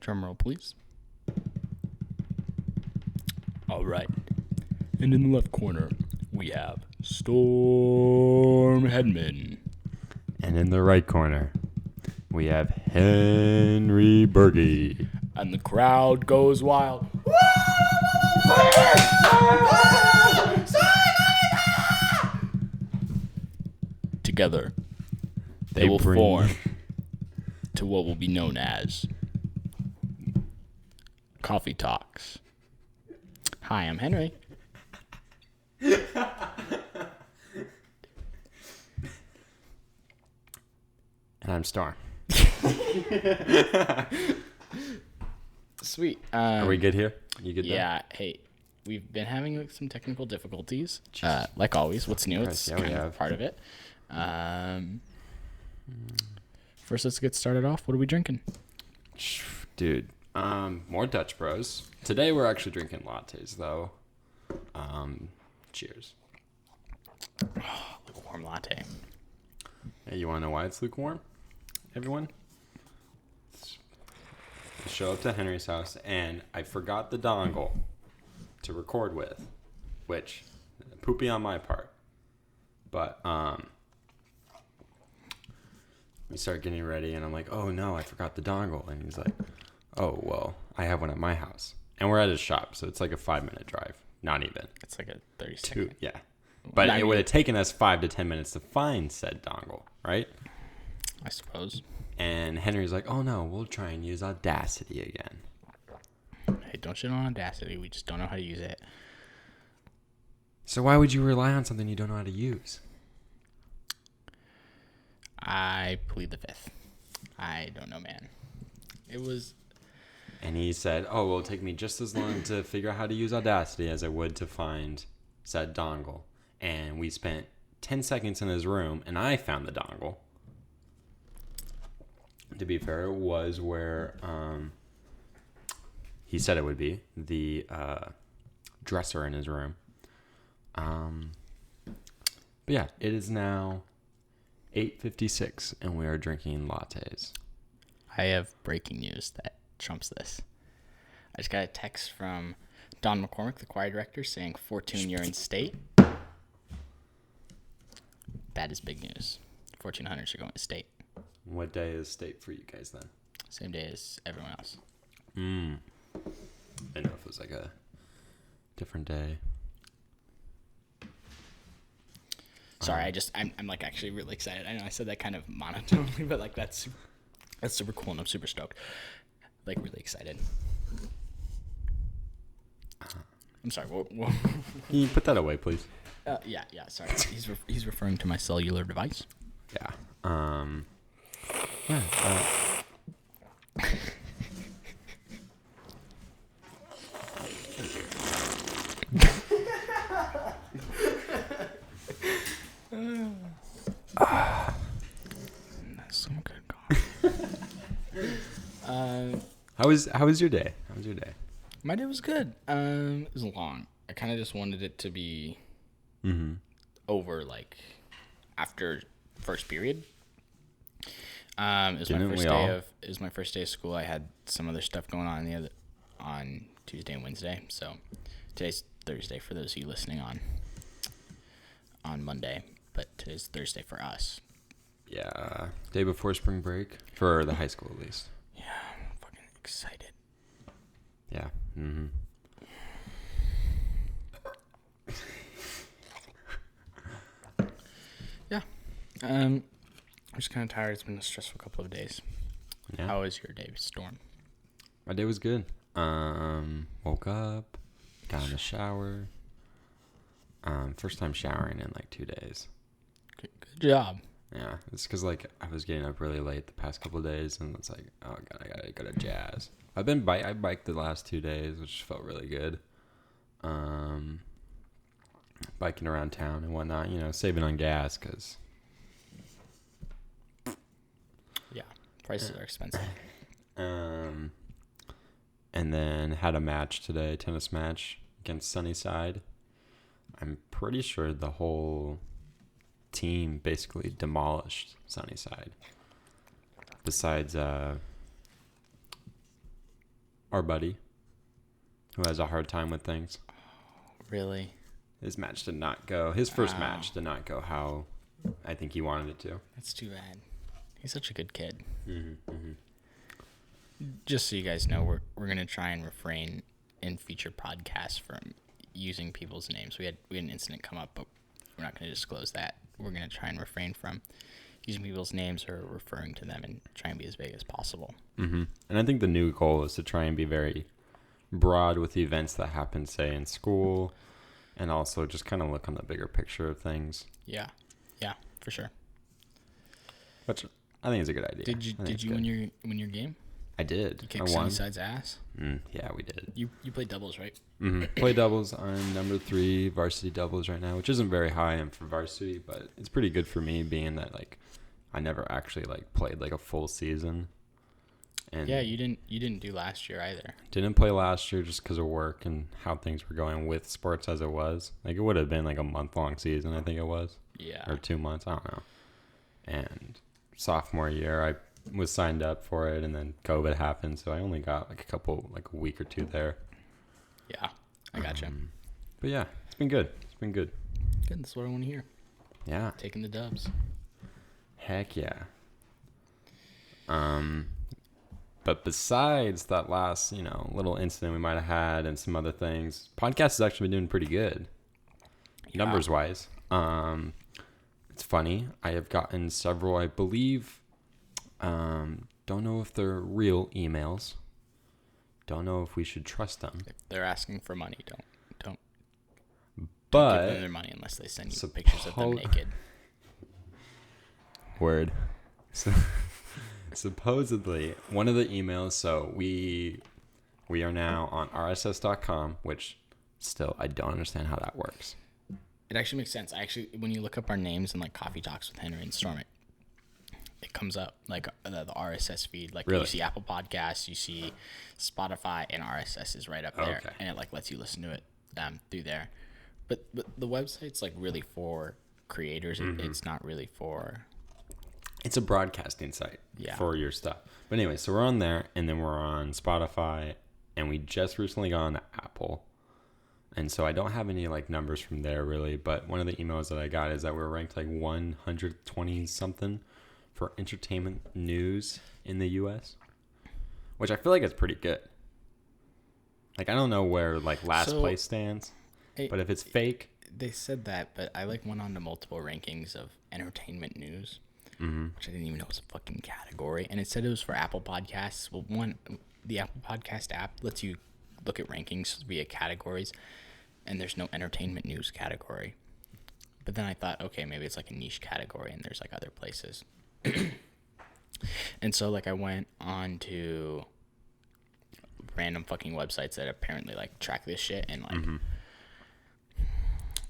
Drum roll, please. All right. And in the left corner, we have Storm Hedman. And in the right corner, we have Henry Berge. And the crowd goes wild. Together, they will form to what will be known as Coffee Talks. Hi, I'm Henry. And I'm Storm. Sweet. Are we good here? You good there? Yeah. Hey, we've been having some technical difficulties. Like always, what's new? It's kind of part of it. First, let's get started off. What are we drinking? Dude, more Dutch Bros. Today we're actually drinking lattes, though. Cheers. Lukewarm latte. Hey, you want to know why it's lukewarm, everyone? I show up to Henry's house, and I forgot the dongle to record with, which, poopy on my part. But, we start getting ready, and I'm like, oh, no, I forgot the dongle. And he's like, oh, well, I have one at my house. And we're at his shop, so it's like a 5-minute drive. Not even. It's like a 30-second. Yeah. But it would have taken us 5 to 10 minutes to find said dongle, right? I suppose. And Henry's like, oh, no, we'll try and use Audacity again. Hey, don't shit on Audacity. We just don't know how to use it. So why would you rely on something you don't know how to use? I plead the fifth. I don't know, man. It was... And he said, oh, well, it'll take me just as long to figure out how to use Audacity as I would to find said dongle. And we spent 10 seconds in his room, and I found the dongle. To be fair, it was where he said it would be, the dresser in his room. But yeah, it is now 8:56, and we are drinking lattes. I have breaking news that trumps this. I just got a text from Don McCormick, the choir director, saying Fortune, you're in state. That is big news. 1400 should go into state. What day is state for you guys then? Same day as everyone else. I didn't know if it was like a different day. Sorry, I'm like actually really excited. I know I said that kind of monotonely, but like that's super cool and I'm super stoked. Like really excited. I'm sorry. What? Can you put that away, please? Yeah. Sorry. He's referring to my cellular device. Yeah. That's some good coffee. How was your day? How was your day? My day was good. It was long. I kind of just wanted it to be over, like, after first period. It was my first day of school. I had some other stuff going on Tuesday and Wednesday. So today's Thursday for those of you listening on Monday, but today's Thursday for us. Yeah, day before spring break for the high school at least. Yeah, I'm fucking excited. Yeah. Yeah. I'm just kind of tired. It's been a stressful couple of days. Yeah. How was your day, Storm? My day was good. Woke up, got in the shower. First time showering in like 2 days. Good job. Yeah, it's because like I was getting up really late the past couple of days, and it's like, oh god, I gotta go to Jazz. I biked the last 2 days, which felt really good. Biking around town and whatnot, saving on gas because. Yeah, prices are expensive. And then had a match today, tennis match against Sunnyside. I'm pretty sure the whole team basically demolished Sunnyside. Besides our buddy, who has a hard time with things. Really? His match did not go. His first match did not go how I think he wanted it to. That's too bad. He's such a good kid. Mm-hmm. Just so you guys know, we're gonna try and refrain in future podcasts from using people's names. We had an incident come up, but we're not gonna disclose that. We're gonna try and refrain from using people's names or referring to them and try and be as vague as possible. Mm-hmm. And I think the new goal is to try and be very broad with the events that happen, say, in school, and also just kind of look on the bigger picture of things. Yeah, for sure. Which I think is a good idea. Did you win your game? I did. You kicked Sunnyside's ass? Yeah, we did. You played doubles, right? Mm-hmm. Play doubles. I'm number 3 varsity doubles right now, which isn't very high end for varsity, but it's pretty good for me, being that like I never actually like played like a full season. And yeah, you didn't do last year either. Didn't play last year just because of work and how things were going with sports as it was. Like, it would have been like a month-long season, I think it was. Yeah. Or 2 months, I don't know. And sophomore year, I was signed up for it, and then COVID happened, so I only got like a week or 2 there. Yeah, I gotcha. But yeah, it's been good. Good, that's what I want to hear. Yeah. Taking the dubs. Heck yeah. But besides that last, little incident we might have had and some other things, podcast has actually been doing pretty good, numbers wise. It's funny. I have gotten several, I believe, don't know if they're real emails. Don't know if we should trust them. If they're asking for money, don't but give them their money unless they send you pictures of them naked. Word. So, supposedly, one of the emails, so we are now on rss.com, which still, I don't understand how that works. It actually makes sense. When you look up our names in like Coffee Talks with Henry and Storm, it comes up like the RSS feed. Like, really? You see Apple Podcasts, you see Spotify, and RSS is right up there. Okay. And it like lets you listen to it through there. But the website's like really for creators. Mm-hmm. It's not really for... It's a broadcasting site for your stuff. But anyway, so we're on there, and then we're on Spotify, and we just recently got on Apple. And so I don't have any like numbers from there really, but one of the emails that I got is that we're ranked like 120 something for entertainment news in the US, which I feel like is pretty good. Like, I don't know where like last place stands, but if it's fake. They said that, but I like went on to multiple rankings of entertainment news. Mm-hmm. Which I didn't even know was a fucking category. And it said it was for Apple Podcasts. Well, the Apple Podcast app lets you look at rankings via categories, and there's no entertainment news category. But then I thought, okay, maybe it's like a niche category, and there's like other places. And so like I went on to random fucking websites that apparently like track this shit, and like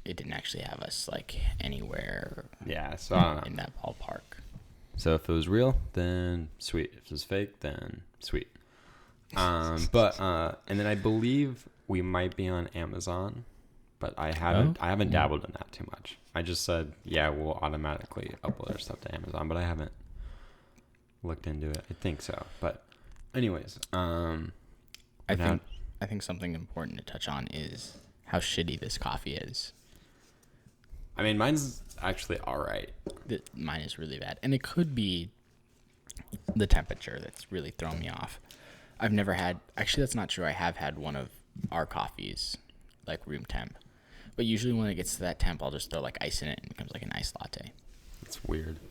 it didn't actually have us like anywhere. Yeah, so I don't know. In that ballpark. So if it was real, then sweet. If it was fake, then sweet. But and then I believe we might be on Amazon, but I haven't dabbled in that too much. I just said, yeah, we'll automatically upload our stuff to Amazon, but I haven't looked into it. I think so. But anyways, I think something important to touch on is how shitty this coffee is. I mean, mine's actually all right. Mine is really bad. And it could be the temperature that's really thrown me off. I've never had... Actually, that's not true. I have had one of our coffees, like room temp. But usually when it gets to that temp, I'll just throw like ice in it and it becomes like an iced latte. It's weird.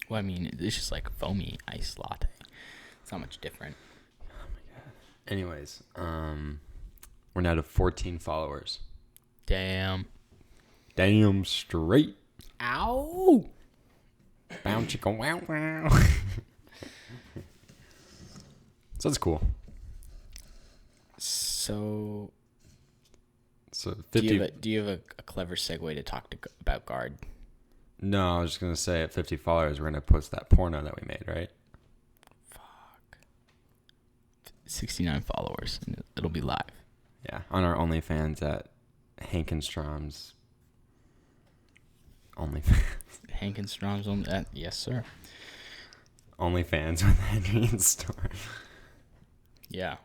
Well, I mean, it's just like foamy iced latte. It's not much different. Oh, my God. Anyways, we're now to 14 followers. Damn straight. Ow. Bow chicka wow wow. So that's cool. So 50. Do you have a clever segue to talk about Guard? No, I was just gonna say at 50 followers we're gonna post that porno that we made, right? Fuck. 69 followers, and it'll be live. Yeah, on our OnlyFans at Hankenstrom's OnlyFans. Hankenstrom's yes, sir. OnlyFans with Henry and Storm. Yeah.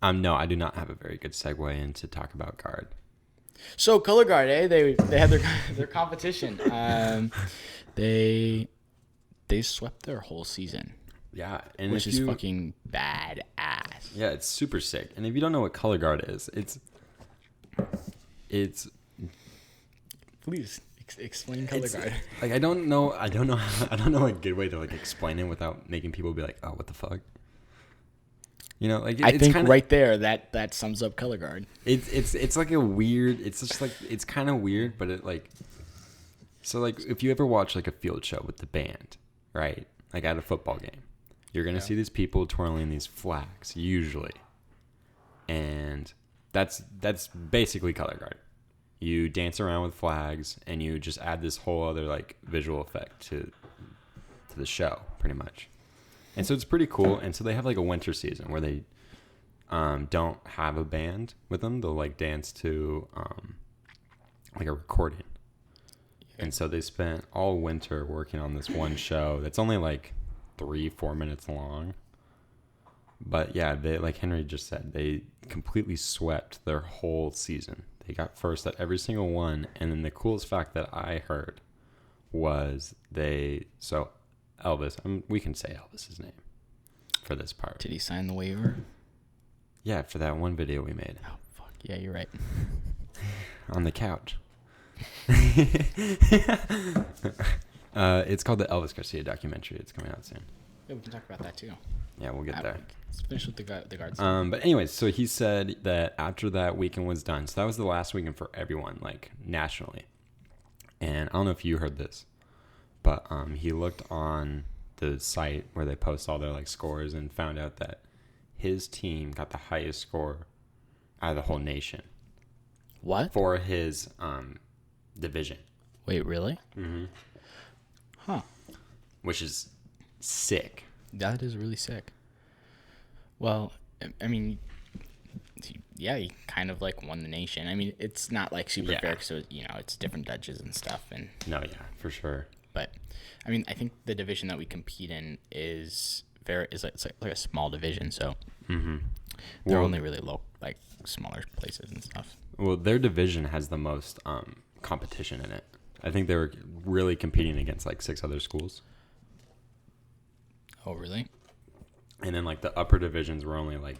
No, I do not have a very good segue into talk about guard. So color guard, they had their competition. They swept their whole season. Yeah, and which is fucking badass. Yeah, it's super sick. And if you don't know what color guard is, it's please explain color guard. Like I don't know a good way to like explain it without making people be like, oh, what the fuck. You know, like I think right there that sums up color guard. It's like a weird. It's just like it's kind of weird, but it like. So like if you ever watch like a field show with the band, right? Like at a football game, you're gonna see these people twirling these flags usually, and that's basically color guard. You dance around with flags, and you just add this whole other like visual effect to the show, pretty much. And so it's pretty cool. And so they have like a winter season where they don't have a band with them. They'll like dance to like a recording. And so they spent all winter working on this one show that's only like 3-4 minutes long. But yeah, they, like Henry just said, they completely swept their whole season. They got first at every single one. And then the coolest fact that I heard was Elvis, we can say Elvis's name for this part. Did he sign the waiver? Yeah, for that one video we made. Oh, fuck. Yeah, you're right. On the couch. It's called the Elvis Garcia Documentary. It's coming out soon. Yeah, we can talk about that too. Yeah, we'll get there. Let's finish with the guards. But anyways, so he said that after that weekend was done, so that was the last weekend for everyone, like nationally. And I don't know if you heard this, but he looked on the site where they post all their like scores and found out that his team got the highest score out of the whole nation. What? For his division. Wait, really? Mm-hmm. Huh. Which is sick. That is really sick. Well, I mean, yeah, he kind of like won the nation. I mean, it's not like super fair because it's different judges and stuff. And no, yeah, for sure. But I mean, I think the division that we compete in is it's like a small division, so they're only really low, like smaller places and stuff. Well, their division has the most competition in it. I think they were really competing against like 6 other schools. Oh, really? And then like the upper divisions were only like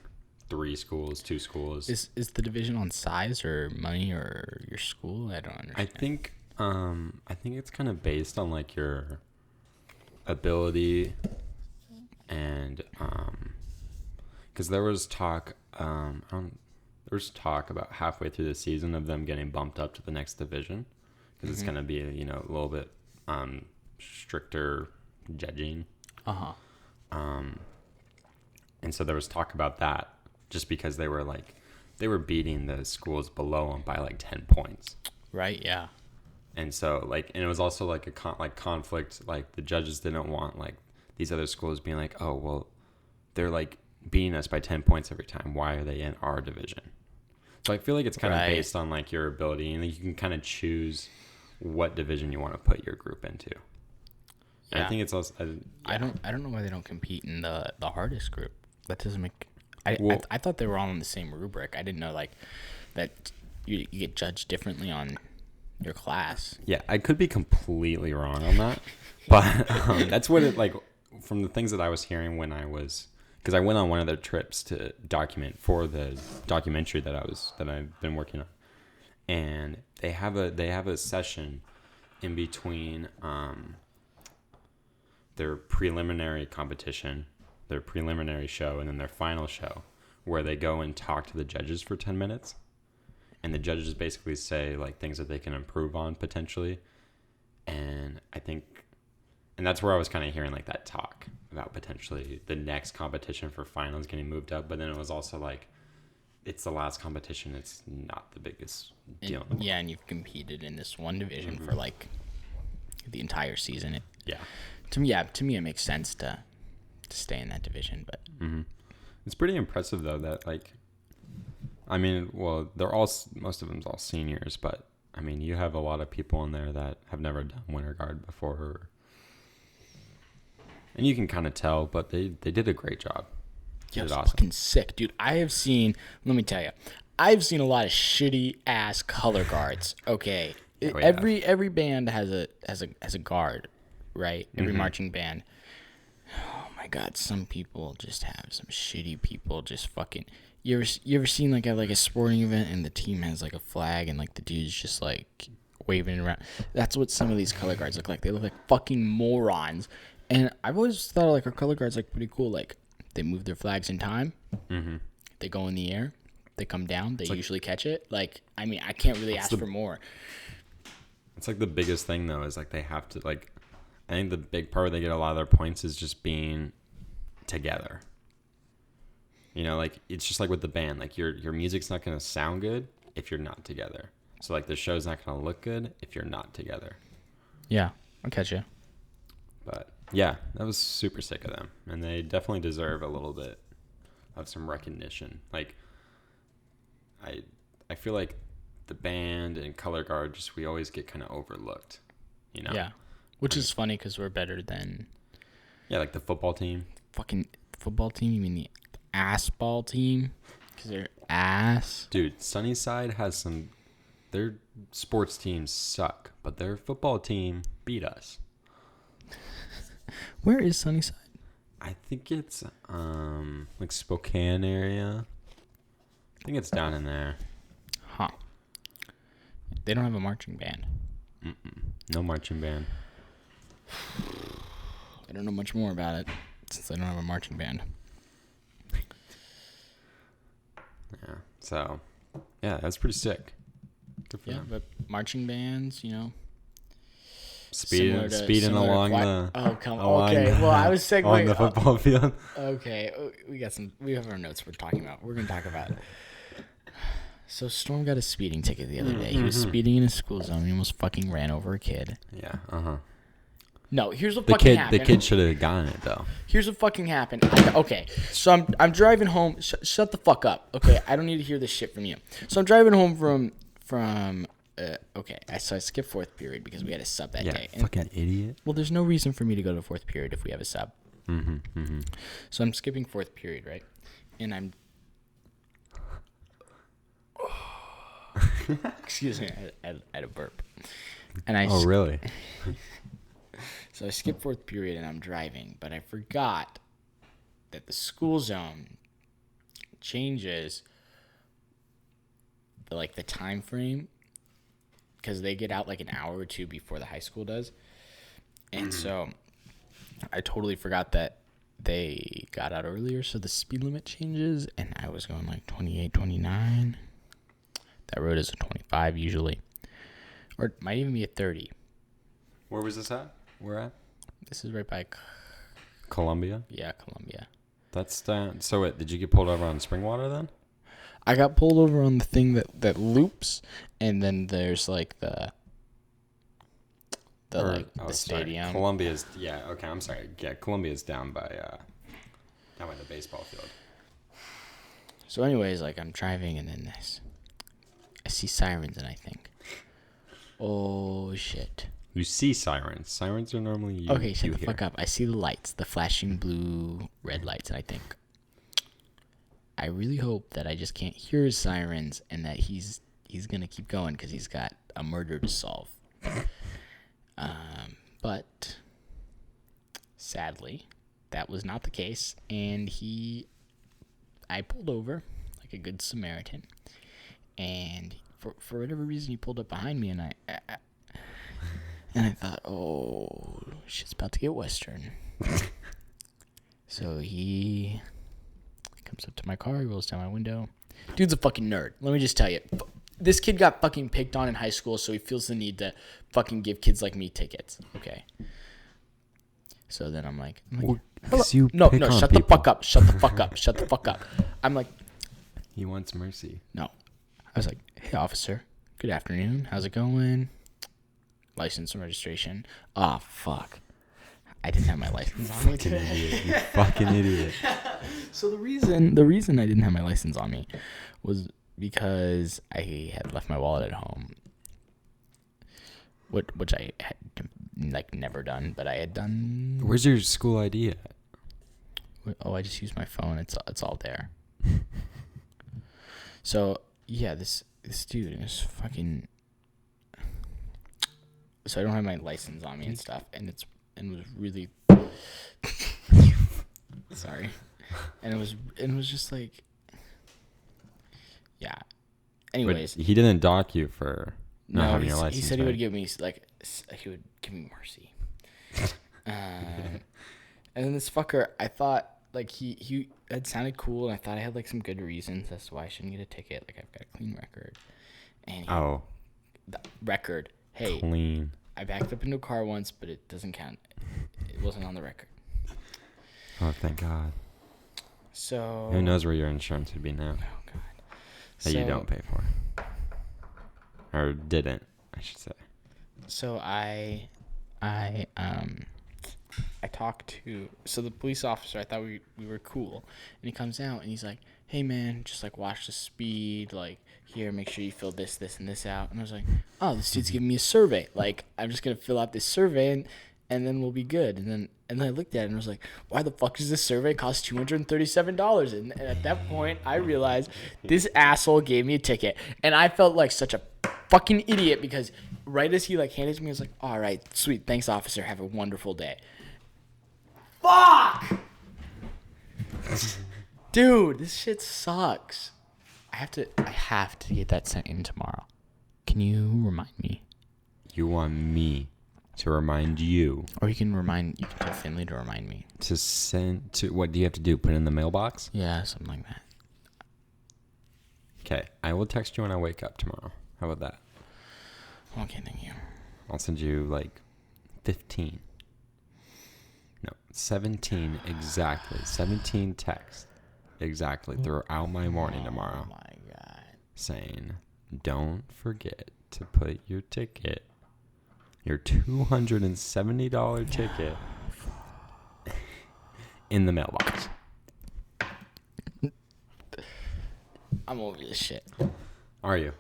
3 schools, 2 schools. Is the division on size or money or your school? I don't understand. I think it's kind of based on like your ability and because there was talk about halfway through the season of them getting bumped up to the next division because it's going to be a little bit stricter judging. And so there was talk about that just because they were beating the schools below them by like 10 points. Right. Yeah. And so and it was also like a conflict. Like the judges didn't want like these other schools being like, oh, well, they're like beating us by 10 points every time. Why are they in our division? So I feel like it's kind of based on like your ability, and you can kind of choose what division you want to put your group into. Yeah. And I think it's also. I don't know why they don't compete in the hardest group. That doesn't make. I thought they were all on the same rubric. I didn't know like that you get judged differently on your class. Yeah, I could be completely wrong on that, but that's what it like from the things that I was hearing when I was, because I went on one of their trips to document for the documentary that I've been working on, and they have a session in between their preliminary competition, their preliminary show, and then their final show, where they go and talk to the judges for 10 minutes. And the judges basically say like things that they can improve on potentially. And I think, and that's where I was kind of hearing like that talk about potentially the next competition for finals getting moved up. But then it was also like, it's the last competition. It's not the biggest deal. Yeah. And you've competed in this one division for like the entire season. To me, it makes sense to stay in that division, but it's pretty impressive though that like, I mean, well, most of them's all seniors, but I mean, you have a lot of people in there that have never done winter guard before, and you can kind of tell, but they did a great job. Yeah, it's awesome. fucking sick, dude. Let me tell you, I've seen a lot of shitty ass color guards. Okay, every band has a guard, right? Every marching band. Oh my god, some people just have some shitty people just fucking. You ever seen like a sporting event and the team has like a flag and like the dude's just like waving it around? That's what some of these color guards look like. They look like fucking morons. And I've always thought like our color guards like pretty cool. Like they move their flags in time. They go in the air. They come down. They usually catch it. Like, I mean, I can't really ask for more. It's like the biggest thing though is like they have to like. I think the big part where they get a lot of their points is just being together. You know, like it's just like with the band. Like your music's not gonna sound good if you're not together. So like the show's not gonna look good if you're not together. Yeah, I'll catch you. But yeah, that was super sick of them, and they definitely deserve a little bit of some recognition. Like I feel like the band and color guard we always get kind of overlooked. You know. Yeah, which is funny because we're better than. Yeah, like the football team. Fucking football team? You mean the ass ball team? Because they're ass. Dude, Sunnyside has some. Their sports teams suck, but their football team beat us. Where is Sunnyside? I think it's like Spokane area. I think it's down in there. Huh. They don't have a marching band. No marching band. I don't know much more about it since they don't have a marching band. Yeah. So, yeah, that's pretty sick. Good for them. But marching bands, you know. Speeding along the. Oh, come on. Okay, well, I was segueing on the football field. Okay, we have our notes we're talking about. We're going to talk about it. So Storm got a speeding ticket the other day. He was speeding in a school zone. He almost fucking ran over a kid. Yeah, No, here's what fucking happened. The kid should have gotten it, though. Here's what fucking happened. Okay, so I'm driving home. Shut the fuck up. Okay, I don't need to hear this shit from you. So I'm driving home from okay, so I skipped fourth period because we had a sub that day. Fucking idiot. Well, there's no reason for me to go to fourth period if we have a sub. So I'm skipping fourth period, right? And I'm... Excuse me, I had a burp. And Oh, really? So I skipped fourth period and I'm driving, but I forgot that the school zone changes the time frame because they get out like an hour or two before the high school does. And so I totally forgot that they got out earlier, so the speed limit changes, and I was going like 28, 29. That road is a 25 usually. Or it might even be a 30. Where was this at? Where at? This is right by... Columbia? Yeah, Columbia. That's down... So wait, did you get pulled over on Springwater then? I got pulled over on the thing that loops, and then there's like the stadium. Sorry. Columbia's... Yeah, okay, I'm sorry. Yeah, Columbia's down by the baseball field. So anyways, like I'm driving, and then I see sirens, and I think, oh shit. You see sirens. Sirens are normally okay, shut the fuck up. I see the lights, the flashing blue, red lights, and I think, I really hope that I just can't hear his sirens and that he's gonna keep going because he's got a murder to solve. But sadly, that was not the case, and I pulled over like a good Samaritan, and for whatever reason he pulled up behind me, and I thought, oh, shit's about to get Western. So he comes up to my car, he rolls down my window. Dude's a fucking nerd. Let me just tell you. This kid got fucking picked on in high school, so he feels the need to fucking give kids like me tickets. Okay. So then I'm like no, shut the fuck up. Shut the fuck up. Shut the fuck up. I'm like, he wants mercy. No. I was like, hey, officer. Good afternoon. How's it going? License and registration. Oh, fuck. I didn't have my license on me today. You fucking idiot. So the reason I didn't have my license on me was because I had left my wallet at home, which I had never done, but I had done. Where's your school ID at? Oh, I just used my phone. It's all there. So yeah, this dude is fucking. So I don't have my license on me and stuff, and it was really. Sorry, and it was just like. Yeah. Anyways, but he didn't dock you for not having your license. He said he would give me mercy. And then this fucker, I thought like he had sounded cool, and I thought I had like some good reasons as to why I shouldn't get a ticket. Like I've got a clean record. And the record. Hey, clean. I backed up into a car once, but it doesn't count. It wasn't on the record. Oh, thank God. So who knows where your insurance would be now? Oh God. That you don't pay for, or didn't, I should say. So I talked to the police officer. I thought we were cool, and he comes out and he's like, "Hey man, just like watch the speed. Like here, make sure you fill this, and this out." And I was like, "Oh, this dude's giving me a survey. Like I'm just gonna fill out this survey and then we'll be good." And then I looked at it and I was like, "Why the fuck does this survey cost $237?" And at that point, I realized this asshole gave me a ticket, and I felt like such a fucking idiot because right as he like handed it to me, I was like, "All right, sweet, thanks, officer. Have a wonderful day." Fuck, dude, this shit sucks. I have to get that sent in tomorrow. Can you remind me? You want me to remind you? Or you can tell Finley to remind me. To send to, what do you have to do? Put it in the mailbox? Yeah, something like that. Okay, I will text you when I wake up tomorrow. How about that? Okay, thank you. I'll send you like 15. No, 17 exactly. 17 texts exactly throughout my morning tomorrow. Oh my God. Saying, don't forget to put your ticket, your $270 ticket, in the mailbox. I'm over this shit. Are you?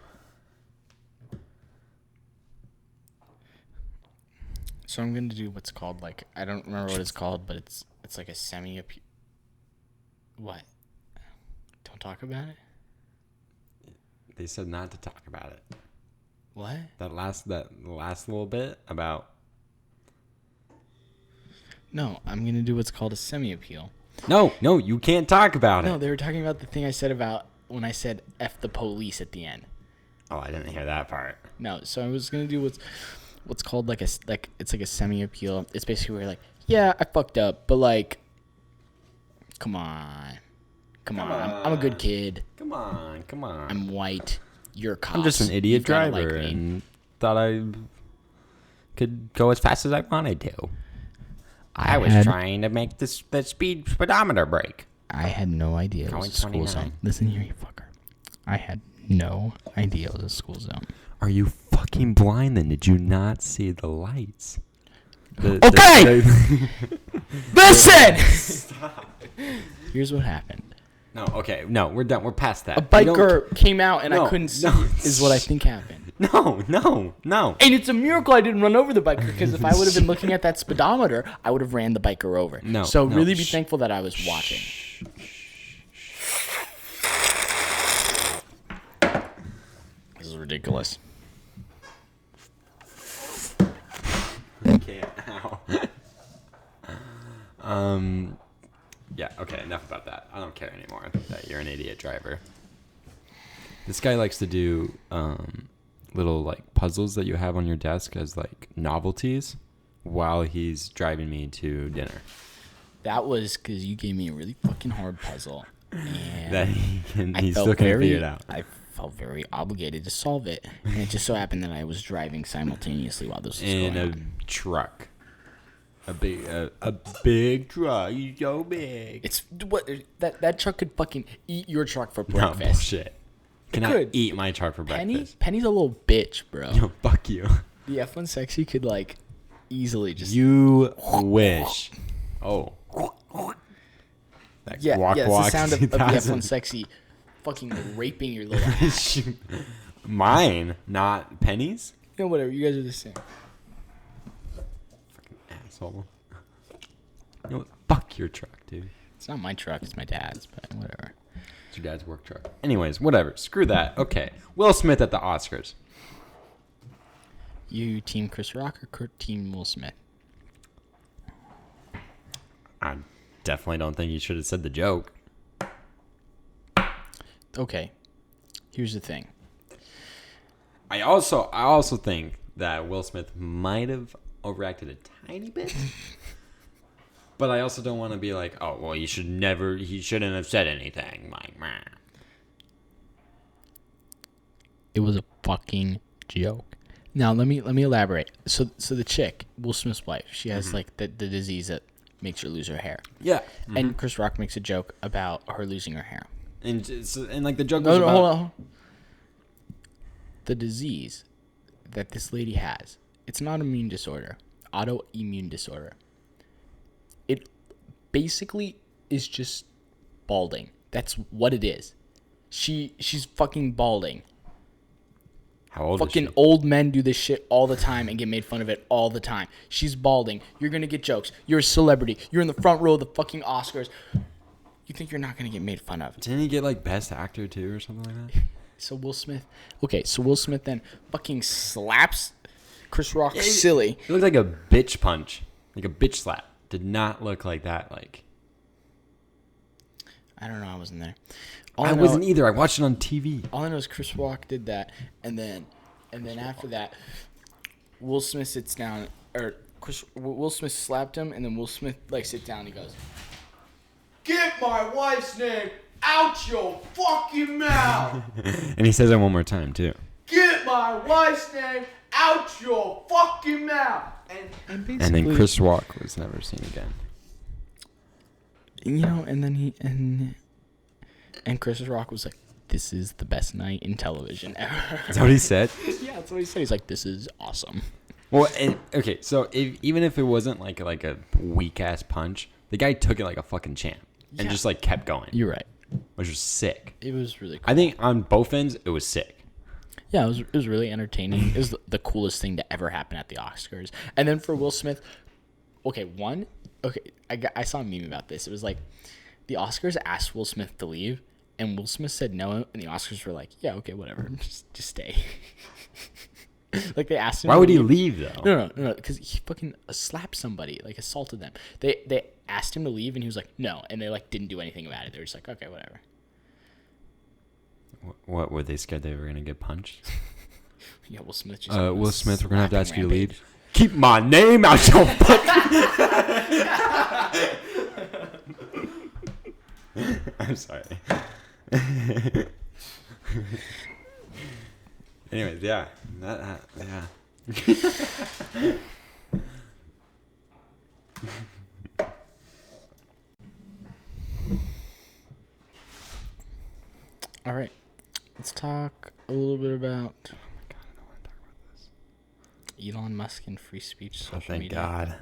So I'm gonna do what's called like, I don't remember what it's called, but it's like a What? Don't talk about it? They said not to talk about it. What? That last little bit about. No, I'm gonna do what's called a semi-appeal. No, you can't talk about it. No, they were talking about the thing I said about when I said F the police at the end. Oh, I didn't hear that part. No, so I was gonna do what's called it's like a semi-appeal. It's basically where like, yeah, I fucked up, but like, come on. I'm a good kid. Come on. I'm white. You're a cop. I'm just an idiot driver and thought I could go as fast as I wanted to. I was trying to make the speed speedometer break. I had no idea it was a school zone. Listen here, you fucker. I had no idea it was a school zone. Are you fucking blind then? Did you not see the lights? Okay! Listen! Stop. Here's what happened. No, okay. No, we're done. We're past that. A biker came out and I couldn't see is what I think happened. No. And it's a miracle I didn't run over the biker because if I would have been looking at that speedometer, I would have ran the biker over. So really be thankful that I was watching. This is ridiculous. Okay. Ow. Yeah, okay, enough about that. I don't care anymore that you're an idiot driver. This guy likes to do little like puzzles that you have on your desk as like novelties while he's driving me to dinner. That was because you gave me a really fucking hard puzzle. And that he's still can't figure it out. I felt very obligated to solve it. And it just so happened that I was driving simultaneously while this was going on. In a truck. A big truck, so big. It's what that truck could fucking eat your truck for breakfast. No bullshit. Can I eat my truck for breakfast? Penny's a little bitch, bro. Yo, fuck you. The F1 Sexy could like easily just. You wish. Oh. That yeah, it's the sound of the F1 Sexy fucking raping your little ass. Mine, not Penny's. You know, whatever. You guys are the same. Asshole. You know what? Fuck your truck, dude. It's not my truck. It's my dad's, but whatever. It's your dad's work truck. Anyways, whatever. Screw that. Okay. Will Smith at the Oscars. You team Chris Rock or team Will Smith? I definitely don't think you should have said the joke. Okay. Here's the thing. I also think that Will Smith might have overacted a tiny bit. But I also don't want to be like, oh, well, he shouldn't have said anything. Like, man. It was a fucking joke. Now let me elaborate. So the chick, Will Smith's wife, she has like the disease that makes her lose her hair. Yeah. And Chris Rock makes a joke about her losing her hair. And like the joke was about... Hold on. The disease that this lady has, it's an autoimmune disorder. Autoimmune disorder. It basically is just balding. That's what it is. She's fucking balding. How old is she? Fucking old men do this shit all the time and get made fun of it all the time. She's balding. You're going to get jokes. You're a celebrity. You're in the front row of the fucking Oscars. You think you're not going to get made fun of. Didn't he get like best actor too or something like that? So Will Smith. Okay, so Will Smith then fucking slaps Chris Rock silly. It looked like a bitch punch. Like a bitch slap. Did not look like that. Like, I don't know. I wasn't there. I wasn't either. I watched it on TV. All I know is Chris Rock did that, and then after that, Will Smith sits down, or Will Smith slapped him, and then Will Smith like sit down. And he goes, "Get my wife's name out your fucking mouth." And he says it one more time too. Get my wife's name out your fucking mouth. And basically, and then Chris Rock was never seen again. You know, and then and Chris Rock was like, "This is the best night in television ever." Is that what he said? Yeah, that's what he said. He's like, "This is awesome." Well, okay, so even if it wasn't like a weak ass punch, the guy took it like a fucking champ and just like kept going. You're right. Which was sick. It was really cool. I think on both ends it was sick. Yeah, it was really entertaining. It was the coolest thing to ever happen at the Oscars. And then for Will Smith, I saw a meme about this. It was like the Oscars asked Will Smith to leave, and Will Smith said no, and the Oscars were like, yeah, okay, whatever, just stay. Like they asked him. Why would he leave though? No, because he fucking slapped somebody, like assaulted them. They asked him to leave, and he was like, no, and they like didn't do anything about it. They were just like, okay, whatever. What were they scared they were gonna get punched? Yeah, Will Smith. Just Will Smith, we're gonna have to ask you to rampage. leave. Keep my name out your fucking. I'm sorry. Anyways, yeah, yeah. All right, let's talk a little bit about. Oh my god, I don't want to talk about this. Elon Musk and free speech, social thank media. God.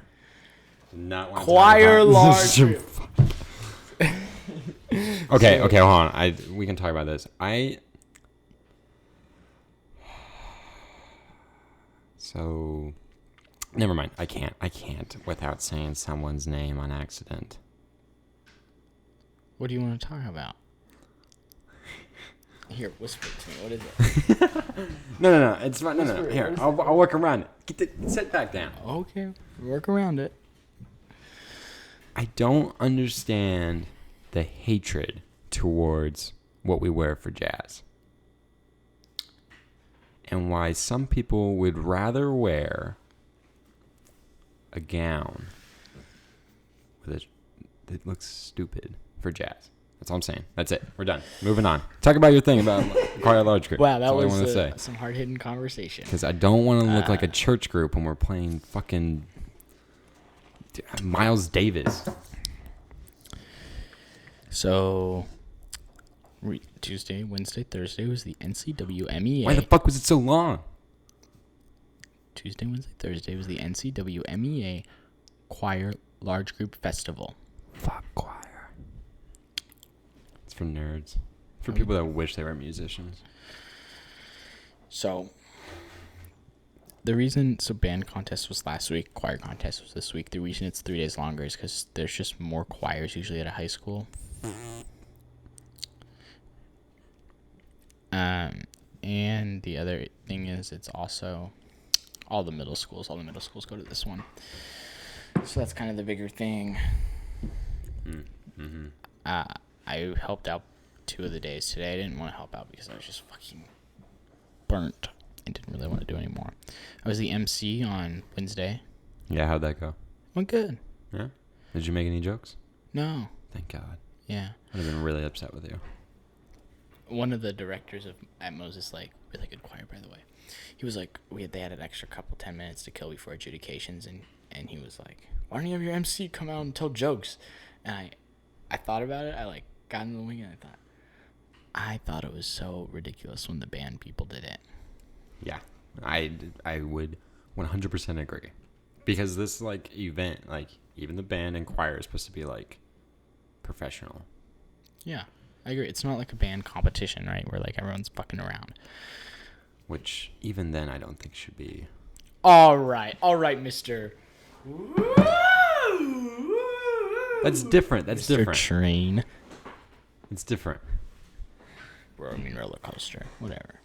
Not want to Choir large. Okay, hold on. We can talk about this. So, never mind. I can't without saying someone's name on accident. What do you want to talk about? Here, whisper it to me. What is it? No. It's fine. No. Here, I'll work around it. Sit back down. Okay, work around it. I don't understand the hatred towards what we wear for jazz. And why some people would rather wear a gown that looks stupid for jazz. That's all I'm saying. That's it. We're done. Moving on. Talk about your thing about choir large group. Wow, that That's all was I want to say. Some hard-hitting conversation. Because I don't want to look like a church group when we're playing fucking Miles Davis. So, Tuesday, Wednesday, Thursday was the NCWMEA. Why the fuck was it so long? Tuesday, Wednesday, Thursday was the NCWMEA Choir Large Group Festival. Fuck choir. It's for nerds. For people that wish they were musicians. So, The reason, so band contest was last week, choir contest was this week. The reason it's 3 days longer is because there's just more choirs usually at a high school. And the other thing is it's also all the middle schools go to this one. So that's kind of the bigger thing. Mm-hmm. I helped out 2 of the days today. I didn't want to help out because I was just fucking burnt and didn't really want to do anymore. I was the MC on Wednesday. Yeah, how'd that go? Went good. Yeah? Did you make any jokes? No. Thank God. Yeah. I'd have been really upset with you. One of the directors at Moses Lake, really good choir, by the way. He was like, they had an extra 10 minutes to kill before adjudications, and he was like, why don't you have your MC come out and tell jokes? And I thought about it. I got in the wing and I thought it was so ridiculous when the band people did it. Yeah, I would 100% agree, because this event, even the band and choir is supposed to be professional. Yeah, I agree. It's not like a band competition, right? Where everyone's fucking around. Which even then I don't think should be. All right, Mister. That's different. That's Mr. different. Train. It's different. Roller coaster. Whatever.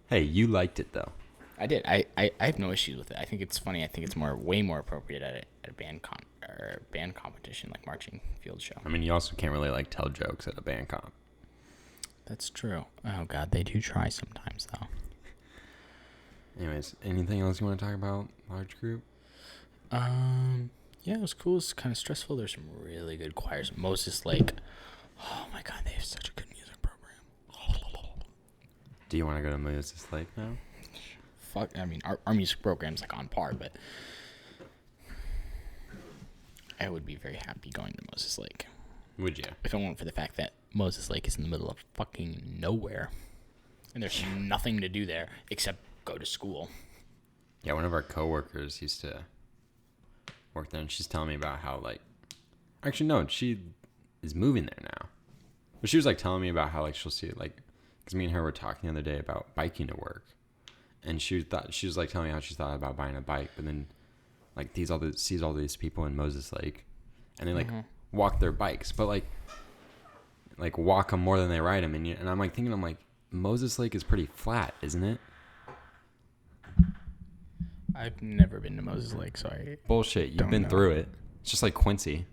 Hey, you liked it though. I did. I have no issues with it. I think it's funny. I think it's way more appropriate at a band competition, like marching field show. I mean, you also can't really tell jokes at a band comp. That's true. Oh God, they do try sometimes though. Anyways, anything else you want to talk about? Large group? Yeah, it was cool. It's kind of stressful. There's some really good choirs. Moses Lake. Oh my God, they have such a good music program. Do you want to go to Moses Lake now? Fuck, I mean, our music program's on par, but I would be very happy going to Moses Lake. Would you? If it weren't for the fact that Moses Lake is in the middle of fucking nowhere, and there's nothing to do there except go to school. Yeah, one of our coworkers used to work there, and she's telling me about how actually no, she is moving there now. But she was telling me about how she'll see it because me and her were talking the other day about biking to work, and she was telling me how she thought about buying a bike, but then sees all these people in Moses Lake, and they walk their bikes, but walk them more than they ride them, and I'm thinking Moses Lake is pretty flat, isn't it? I've never been to Moses Lake, so bullshit. You've been through it. It's just like Quincy.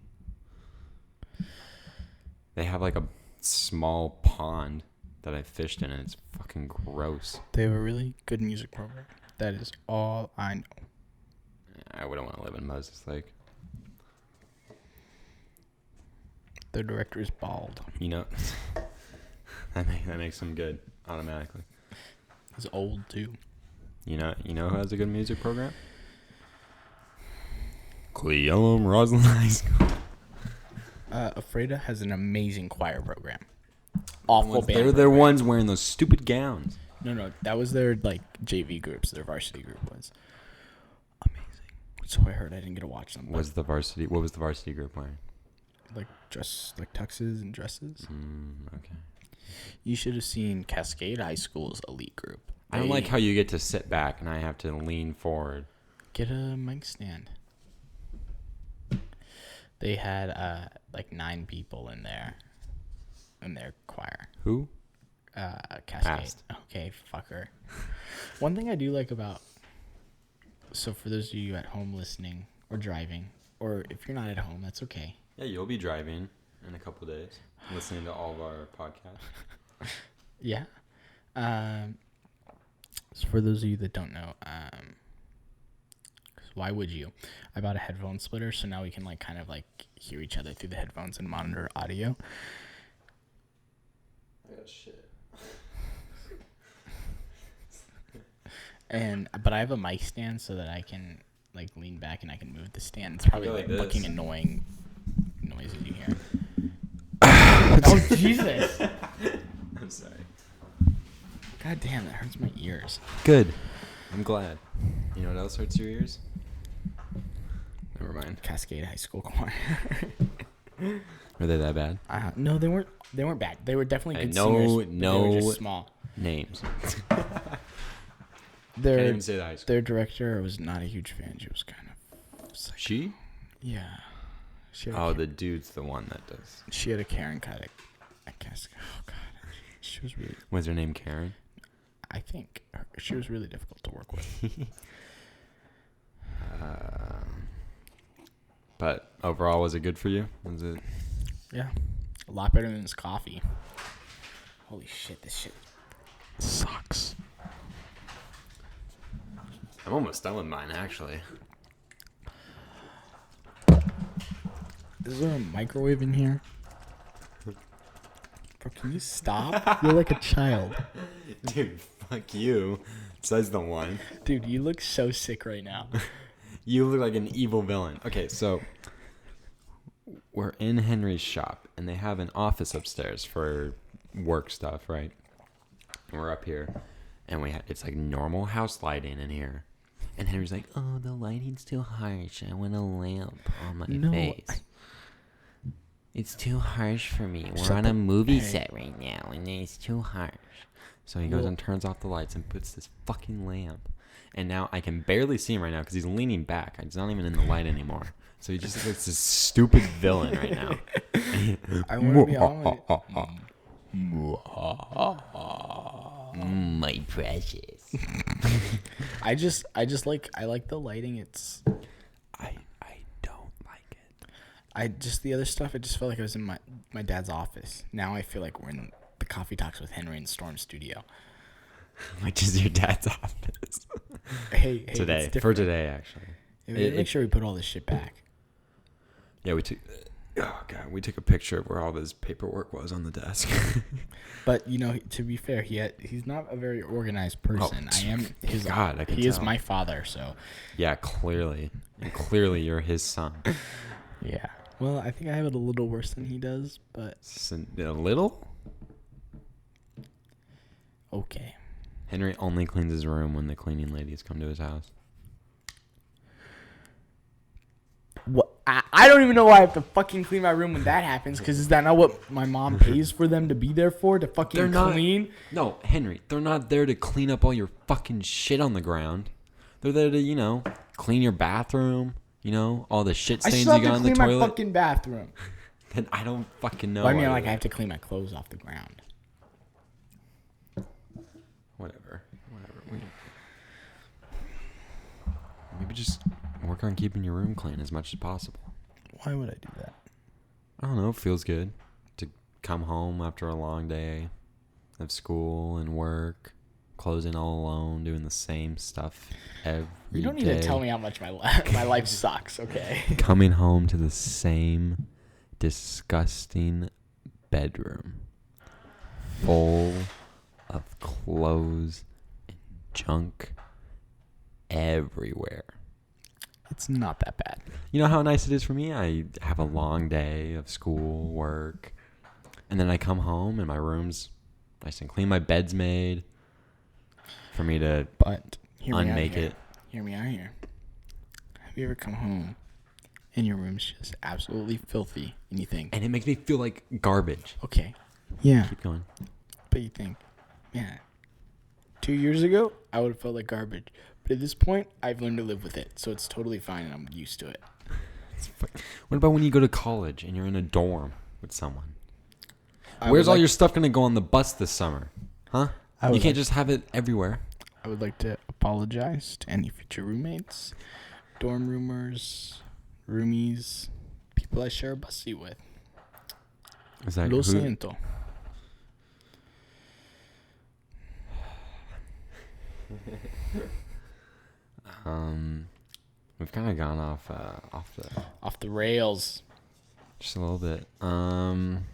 They have a small pond that I fished in, and it's fucking gross. They have a really good music program. That is all I know. I wouldn't want to live in Moses Lake. The director is bald. That makes him good automatically. He's old too. You know who has a good music program? Cleellum Roslyn High School. Afreda has an amazing choir program. Awful band. They're the ones wearing those stupid gowns. No, that was their JV groups. Their varsity group was amazing. So I heard. I didn't get to watch them. What was the varsity group wearing? Tuxes and dresses. Okay. You should have seen Cascade High School's elite group. I don't like how you get to sit back and I have to lean forward. Get a mic stand. They had 9 people in their choir. Who? Cascade. Passed. Okay, fucker. One thing I do like about, so for those of you at home listening or driving, or if you're not at home, that's okay. Yeah, you'll be driving in a couple days, listening to all of our podcasts. Yeah. So for those of you that don't know, why would you? I bought a headphone splitter, so now we can hear each other through the headphones and monitor audio. I got shit. But I have a mic stand so that I can lean back and I can move the stand. It's probably fucking annoying noises you hear. Oh Jesus! I'm sorry. God damn, that hurts my ears. Good. I'm glad. You know what else hurts your ears? Never mind. Cascade High School choir. Were they that bad? No, they weren't. They weren't bad. They were definitely good singers. They were just small names. Can't even say the high school. Their director was not a huge fan. She was kind of... She? Yeah. The dude's the one that does. She had a Karen kind of... I guess... Oh, God. She was really... Was her name Karen? I think. She was really difficult to work with. But overall, was it good for you? Was it? Yeah. A lot better than this coffee. Holy shit, this shit sucks. I'm almost done with mine, actually. Is there a microwave in here? Bro, can you stop? You're like a child. Dude, fuck you. Says the one. Dude, you look so sick right now. You look like an evil villain. Okay, so we're in Henry's shop, and they have an office upstairs for work stuff, right? And we're up here, and it's like normal house lighting in here. And Henry's like, "Oh, the lighting's too harsh. I want a lamp on my face. It's too harsh for me. We're on a movie set right now, and it's too harsh." So he goes and turns off the lights and puts this fucking lamp. And now I can barely see him right now because he's leaning back. He's not even in the light anymore. So he just looks like this stupid villain right now. I want to be honest. My precious. I like the lighting. I don't like it. The other stuff, I just felt like I was in my dad's office. Now I feel like we're in the Coffee Talks with Henry and Storm studio. Which is your dad's office. Hey, today. For today, actually. Make sure we put all this shit back. Yeah, we took a picture of where all of his paperwork was on the desk. But, to be fair, he's not a very organized person. Oh, I am his God, I can he tell. is my father, so. Yeah, clearly. And clearly you're his son. Yeah. Well, I think I have it a little worse than he does, but. A little? Okay. Henry only cleans his room when the cleaning ladies come to his house. What? I don't even know why I have to fucking clean my room when that happens, because is that not what my mom pays for them to be there for? To fucking clean? No, Henry, they're not there to clean up all your fucking shit on the ground. They're there to, clean your bathroom, all the shit stains you got on the toilet. I still have to clean my fucking bathroom. Then I don't fucking know. Well, I have to clean my clothes off the ground. Whatever. Maybe just work on keeping your room clean as much as possible. Why would I do that? I don't know. It feels good to come home after a long day of school and work, closing all alone, doing the same stuff every day. You don't need to tell me how much my life sucks, okay? Coming home to the same disgusting bedroom full of clothes and junk everywhere. It's not that bad. You know how nice it is for me? I have a long day of school, work, and then I come home and my room's nice and clean. My bed's made for me to unmake it. Hear me out here. Have you ever come home and your room's just absolutely filthy and you think... And it makes me feel like garbage. Okay. Yeah. Keep going. But you think, yeah, 2 years ago, I would have felt like garbage. But at this point, I've learned to live with it. So it's totally fine and I'm used to it. What about when you go to college and you're in a dorm with someone? Where's all your stuff going to go on the bus this summer? Huh? You can't just have it everywhere. I would like to apologize to any future roommates, dorm roomers, roomies, people I share a bus seat with. Is that Lo siento. We've kind of gone off the rails. Just a little bit. Elon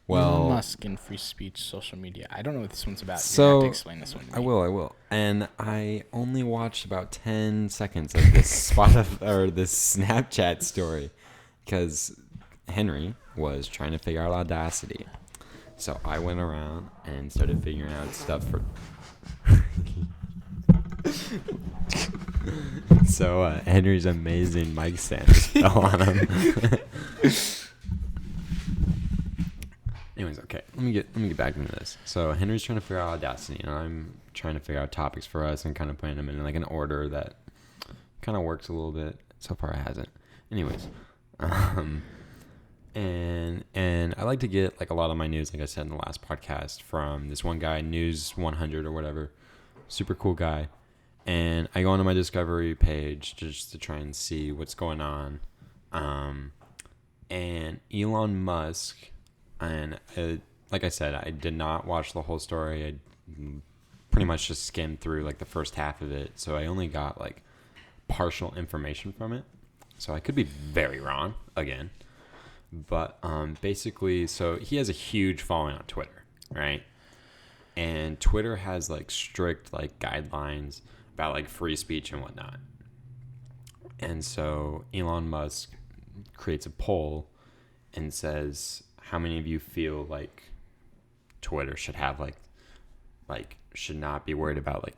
Musk and free speech, social media. I don't know what this one's about. So you have to explain this one to me. I will. And I only watched about 10 seconds of this this Snapchat story because Henry was trying to figure out Audacity. So I went around and started figuring out stuff for. So Henry's amazing mic stand just fell on him. Anyways, Okay, let me get back into this. So Henry's trying to figure out Audacity, and I'm trying to figure out topics for us and kind of putting them in like an order that kind of works a little bit. So far, it hasn't. Anyways, and I like to get like a lot of my news, like I said in the last podcast, from this one guy, News 100 or whatever, super cool guy. And I go onto my Discovery page just to try and see what's going on. And Elon Musk, and like I said, I did not watch the whole story. I pretty much just skimmed through like the first half of it. So I only got like partial information from it. So I could be very wrong again. But basically, so he has a huge following on Twitter, right? And Twitter has like strict like guidelines about like free speech and whatnot. And so Elon Musk creates a poll and says, how many of you feel like Twitter should have like should not be worried about like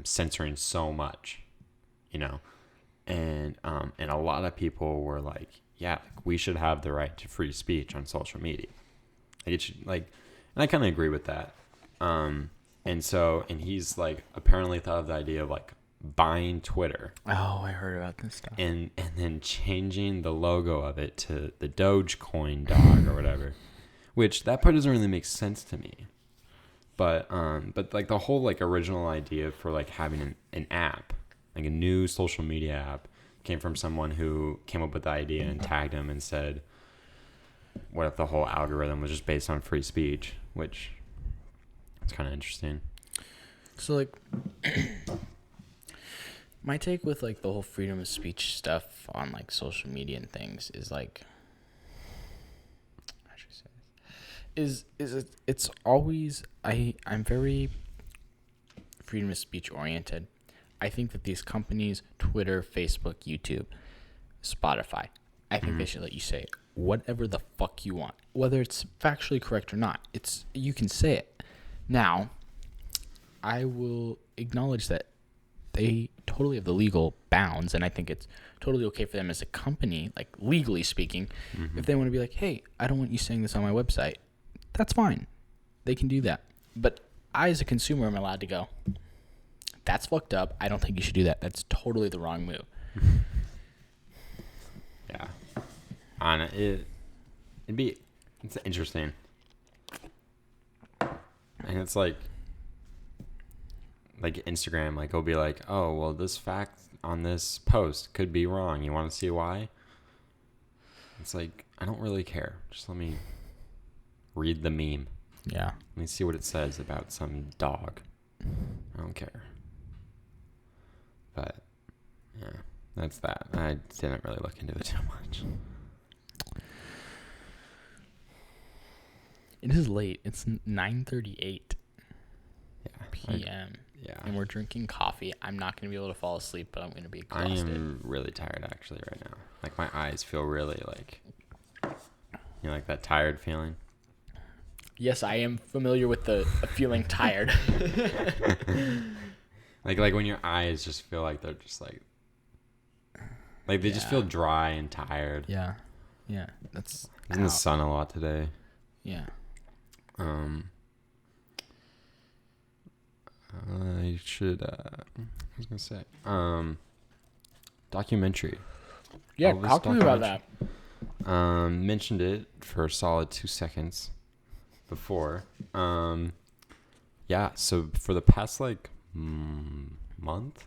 censoring so much, you know? And a lot of people were like, yeah, like, we should have the right to free speech on social media. Like it should, like, and I kind of agree with that. And he's like apparently thought of the idea of like buying Twitter. Oh, I heard about this stuff. And then changing the logo of it to the Dogecoin dog or whatever, which that part doesn't really make sense to me. But like the whole like original idea for like having an app, like a new social media app, came from someone who came up with the idea and tagged him and said, what if the whole algorithm was just based on free speech, which is kind of interesting. So like my take with like the whole freedom of speech stuff on like social media and things is like, how should I say this? It's always, I'm very freedom of speech oriented. I think that these companies, Twitter, Facebook, YouTube, Spotify, I think they should let you say whatever the fuck you want, whether it's factually correct or not. You can say it. Now, I will acknowledge that they totally have the legal bounds, and I think it's totally okay for them as a company, like legally speaking, if they want to be like, hey, I don't want you saying this on my website. That's fine. They can do that. But I, as a consumer, am allowed to go, that's fucked up. I don't think you should do that. That's totally the wrong move. Yeah. It's interesting. And it's like Instagram, like it'll be like, oh, well, this fact on this post could be wrong. You want to see why? It's like, I don't really care. Just let me read the meme. Yeah. Let me see what it says about some dog. I don't care. But yeah, that's that. I didn't really look into it too much. It is late. It's 9:38 p.m. Yeah. And we're drinking coffee. I'm not going to be able to fall asleep, but I'm going to be exhausted. I am really tired actually right now. Like my eyes feel really like, like that tired feeling. Yes, I am familiar with the feeling tired. Like when your eyes just feel like they're just like they just feel dry and tired. Yeah. Yeah. That's in the sun a lot today. Yeah. I should I was gonna say documentary. Yeah, talk to me about that. Mentioned it for a solid 2 seconds before. Yeah, so for the past like month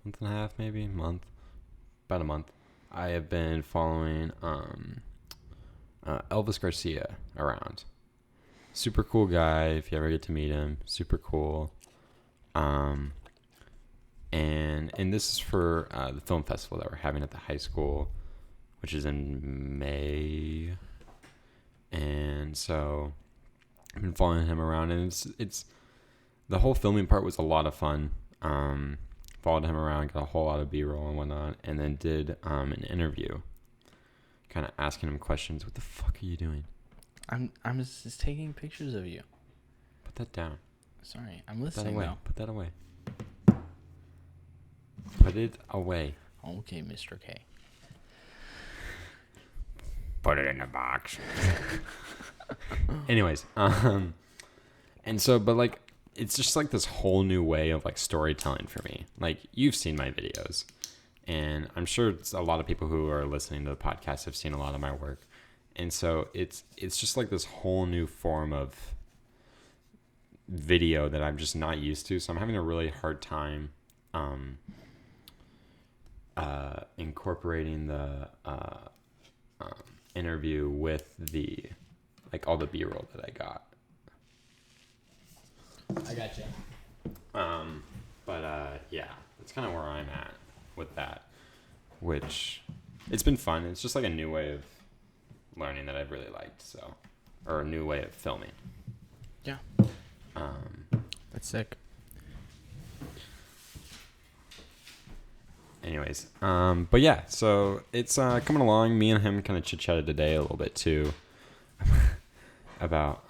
and a half, maybe about a month, I have been following Elvis Garcia around. Super cool guy. If you ever get to meet him, super cool. And this is for the film festival that we're having at the high school, which is in May. And so I've been following him around, and it's the whole filming part was a lot of fun. Followed him around, got a whole lot of B-roll and whatnot, and then did an interview, kind of asking him questions. What the fuck are you doing? I'm just taking pictures of you. Put that down. Sorry, I'm listening now. Put that away. Put it away. Okay, Mr. K. Put it in a box. Anyways, and so, but like, it's just like this whole new way of like storytelling for me. Like, you've seen my videos, and I'm sure it's a lot of people who are listening to the podcast have seen a lot of my work. And so it's just like this whole new form of video that I'm just not used to. So I'm having a really hard time incorporating the interview with the like all the B-roll that I got. I got you. Yeah, that's kind of where I'm at with that, which it's been fun. It's just like a new way of learning that I've really liked. So, or a new way of filming. Yeah. That's sick. Anyways, but yeah, so it's coming along. Me and him kind of chit-chatted today a little bit too about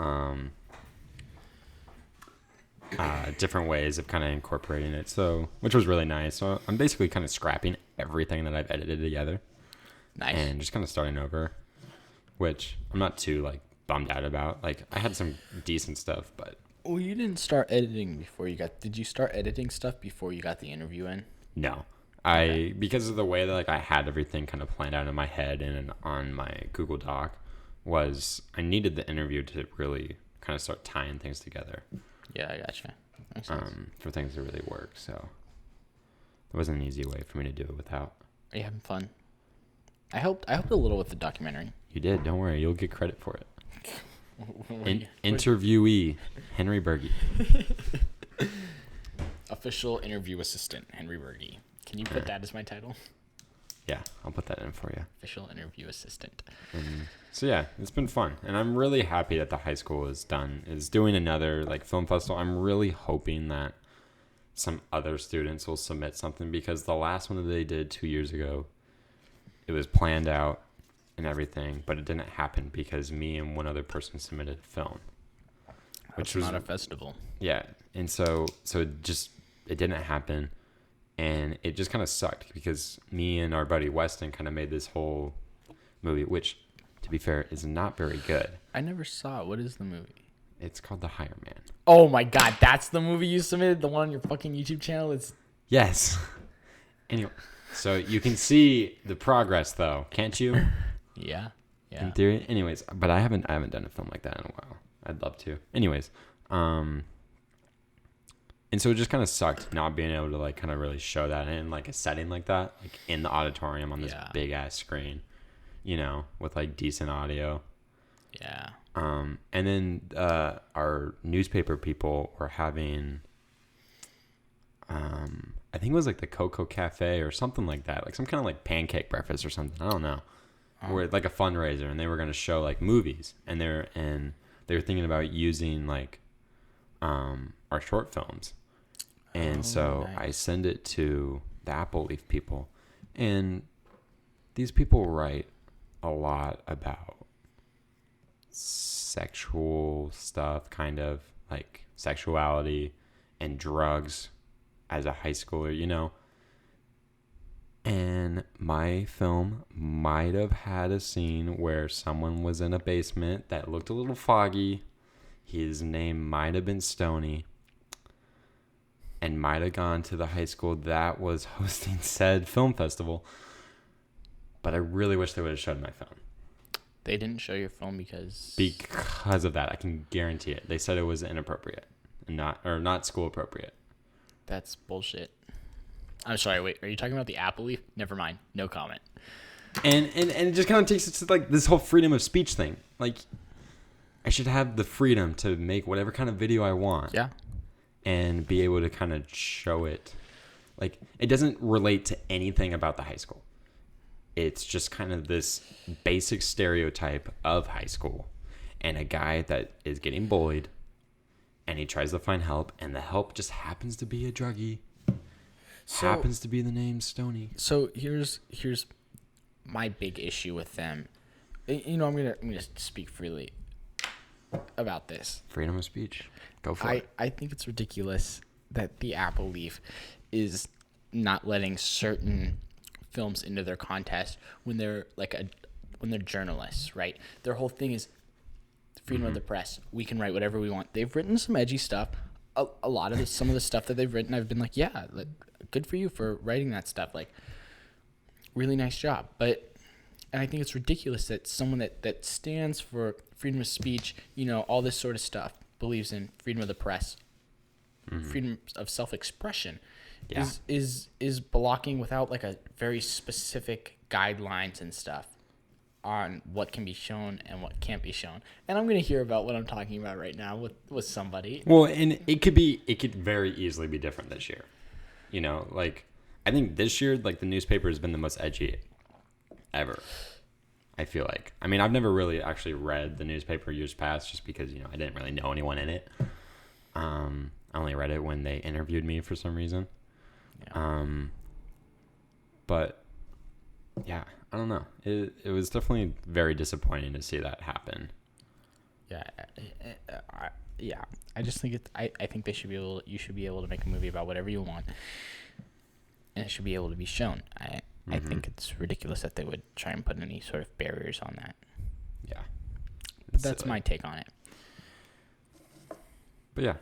different ways of kind of incorporating it. So, which was really nice. So I'm basically kind of scrapping everything that I've edited together. Nice. And just kind of starting over, which I'm not too like bummed out about. Like, I had some decent stuff, but. Well, you didn't start editing before you got. Did you start editing stuff before you got the interview in? No. Because of the way that like I had everything kind of planned out in my head and on my Google Doc, was I needed the interview to really kind of start tying things together. Yeah, I gotcha. For things to really work. So it wasn't an easy way for me to do it without. Are you having fun? I helped a little with the documentary. You did. Don't worry. You'll get credit for it. Interviewee, Henry Berge. Official interview assistant, Henry Berge. Can you put that as my title? Yeah, I'll put that in for you. Official interview assistant. So yeah, it's been fun, and I'm really happy that the high school is doing another like film festival. I'm really hoping that some other students will submit something, because the last one that they did 2 years ago, it was planned out and everything, but it didn't happen because me and one other person submitted a film, which was not a festival. Yeah, and so it didn't happen. And it just kind of sucked because me and our buddy Weston kind of made this whole movie, which, to be fair, is not very good. I never saw it. What is the movie? It's called The Higher Man. Oh my god, that's the movie you submitted? The one on your fucking YouTube channel? Yes. Anyway, so you can see the progress, though, can't you? Yeah. In theory. Anyways, but I haven't done a film like that in a while. I'd love to. Anyways, and so it just kind of sucked not being able to like kind of really show that in like a setting like that, like in the auditorium on this big ass screen, you know, with like decent audio. Yeah. And then our newspaper people were having, I think it was like the Cocoa Cafe or something like that, like some kind of like pancake breakfast or something. I don't know. Where like a fundraiser, and they were going to show like movies, and they were thinking about using like our short films. And so nice. I send it to the Apple Leaf people, and these people write a lot about sexual stuff, kind of like sexuality and drugs as a high schooler, you know. And my film might have had a scene where someone was in a basement that looked a little foggy. His name might have been Stoney, and might have gone to the high school that was hosting said film festival. But I really wish they would have showed my film. They didn't show your film because of that. I can guarantee it. They said it was inappropriate and not school appropriate. That's bullshit. I'm sorry. Wait, are you talking about the Apple Leaf? Never mind. No comment. And it just kind of takes it to like this whole freedom of speech thing. Like, I should have the freedom to make whatever kind of video I want. Yeah. And be able to kind of show it. Like, it doesn't relate to anything about the high school. It's just kind of this basic stereotype of high school. And a guy that is getting bullied. And he tries to find help. And the help just happens to be a druggie. Happens to be the name Stoney. So here's my big issue with them. You know, I'm gonna speak freely about this. Freedom of speech. Go for it. I think it's ridiculous that the Apple Leaf is not letting certain films into their contest when they're when they're journalists, right? Their whole thing is freedom of the press. We can write whatever we want. They've written some edgy stuff. A lot of some of the stuff that they've written, I've been like, yeah, like, good for you for writing that stuff. Like, really nice job. And I think it's ridiculous that someone that stands for freedom of speech, all this sort of stuff, believes in freedom of the press, freedom of self-expression, is blocking without like a very specific guidelines and stuff on what can be shown and what can't be shown. And I'm going to hear about what I'm talking about right now with somebody. Well, and it could very easily be different this year. Like, I think this year, like, the newspaper has been the most edgy ever, I feel like. I mean, I've never really actually read the newspaper years past just because, I didn't really know anyone in it. I only read it when they interviewed me for some reason. Yeah. But yeah, I don't know. It was definitely very disappointing to see that happen. Yeah. Yeah. I just think I think you should be able to make a movie about whatever you want, and it should be able to be shown. I think it's ridiculous that they would try and put any sort of barriers on that. Yeah. But that's my take on it. But yeah,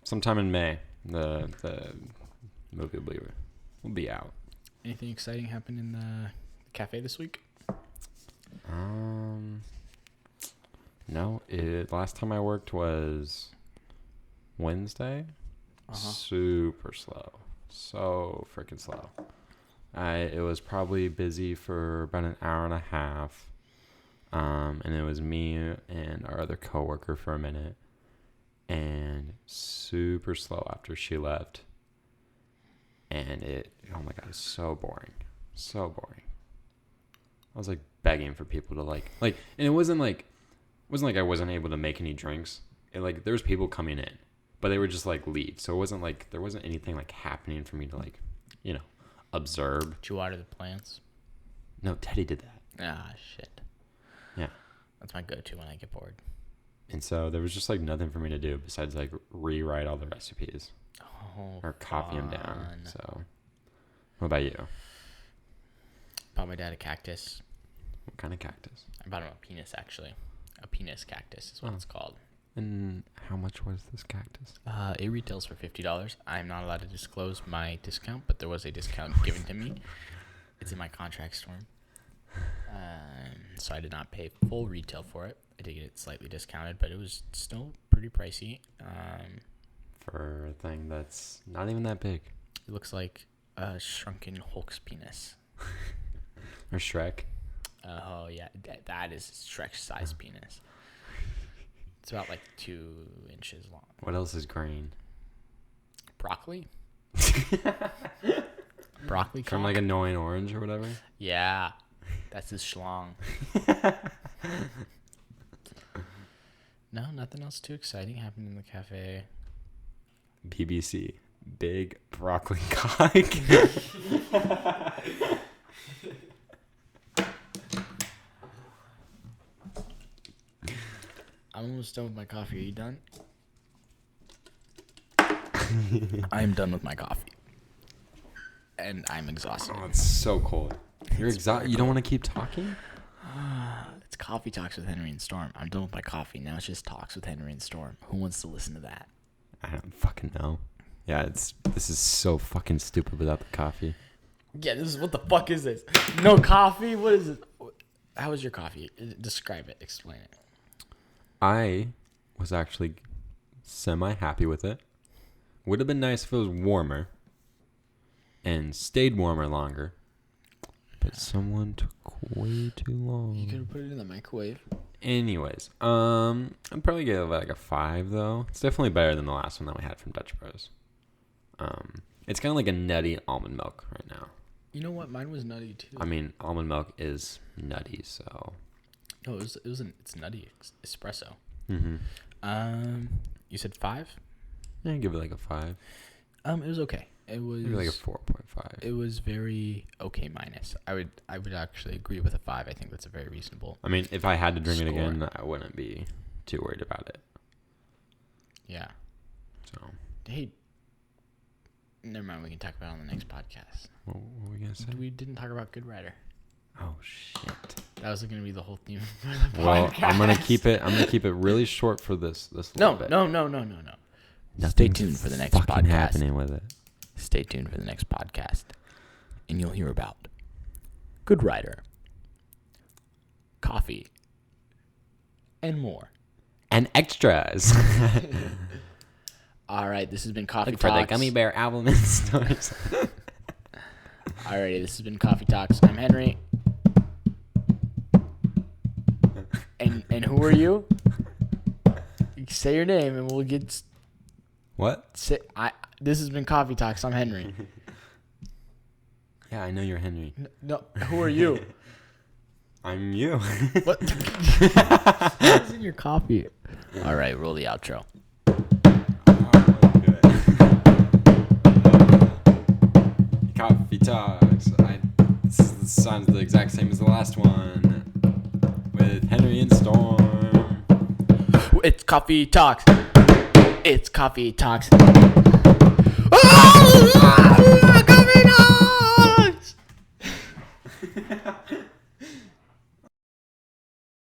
sometime in May, the movie will be out. Anything exciting happened in the cafe this week? No. Last time I worked was Wednesday. Super slow. So freaking slow. It was probably busy for about an hour and a half. And it was me and our other coworker for a minute. And super slow after she left. And oh my God, it's so boring. So boring. I was like begging for people to like, and it wasn't like I wasn't able to make any drinks. There was people coming in, but they were just like leave. So it wasn't like, there wasn't anything like happening for me to like, observe. Did you water the plants? No, Teddy did that. Ah, shit. Yeah. That's my go-to when I get bored. And so there was just like nothing for me to do besides like rewrite all the recipes. Or copy them down. So, what about you? Bought my dad a cactus. What kind of cactus? I bought him a penis, actually. A penis cactus is what it's called. And how much was this cactus? It retails for $50. I'm not allowed to disclose my discount, but there was a discount given to me. It's in my contract storm. So I did not pay full retail for it. I did get it slightly discounted, but it was still pretty pricey. For a thing that's not even that big. It looks like a shrunken Hulk's penis. Or Shrek. Oh, yeah. That is Shrek-sized penis. It's about like 2 inches long. What else is green? Broccoli? Broccoli cock? From like annoying orange or whatever? Yeah. That's his schlong. No, nothing else too exciting happened in the cafe. BBC. Big broccoli cock. I'm almost done with my coffee. Are you done? I'm done with my coffee. And I'm exhausted. Oh, it's so cold. You're exhausted. You don't want to keep talking? It's Coffee Talks with Henry and Storm. I'm done with my coffee. Now it's just Talks with Henry and Storm. Who wants to listen to that? I don't fucking know. Yeah, this is so fucking stupid without the coffee. Yeah, what the fuck is this? No coffee? What is it? How was your coffee? Describe it. Explain it. I was actually semi-happy with it. Would have been nice if it was warmer and stayed warmer longer. But someone took way too long. You could have put it in the microwave. Anyways, I'd probably give it like a 5 though. It's definitely better than the last one that we had from Dutch Bros. It's kind of like a nutty almond milk right now. You know what? Mine was nutty too. I mean, almond milk is nutty, so. No, it's nutty espresso. Mm-hmm. You said 5? Yeah, give it like a 5. It was okay. It was maybe like a 4.5. It was very okay minus. I would actually agree with a 5. I think that's a very reasonable. I mean, if I had to drink score. it again, I wouldn't be too worried about it. Yeah. So. Hey. Never mind. We can talk about it on the next podcast. What were we gonna say? We didn't talk about Good Rider. Oh shit. That was going to be the whole theme. Well, I'm gonna keep it really short for this little bit. No. Stay tuned for the next podcast. Happening with it. Stay tuned for the next podcast, and you'll hear about Good Rider, coffee, and more. And extras. All right, this has been Coffee Look Talks. for the Gummy Bear album in stores. Alrighty, this has been Coffee Talks. I'm Henry. And who are you? Say your name and we'll get... What? This has been Coffee Talks. I'm Henry. Yeah, I know you're Henry. No, who are you? I'm you. What? What's in your coffee? All right, roll the outro. Coffee Talks. This sounds the exact same as the last one. With Henry and Storm. It's Coffee Talks. It's Coffee Talks.